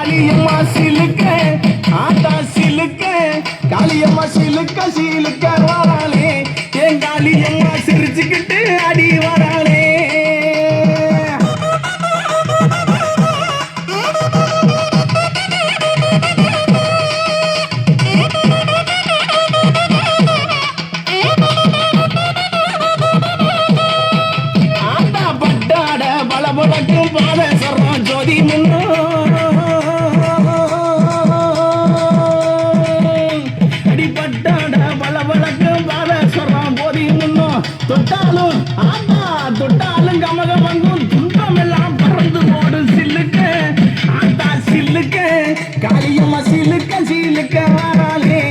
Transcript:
காளியம்மா சிலுக்க ஆத்தா சிலுக்க காளியம்மா சிலுக்க சிலுக்க வராளே என் காளியம்மா சிரிச்சுக்கிட்டு அடி வராளே ஆத்தா பட்டாட பலபலக்கும் பாத சொல்றோம் ஜோதி முன்னோ தொட்டாலும் ஆமா தொட்டாலும் கமக வந்தும் துன்பம் எல்லாம் பறந்து ஓடும் சில்லுக்க ஆத்தா சில்லுக்க காளியம்மா சிலுக்க சிலுக்க வராளே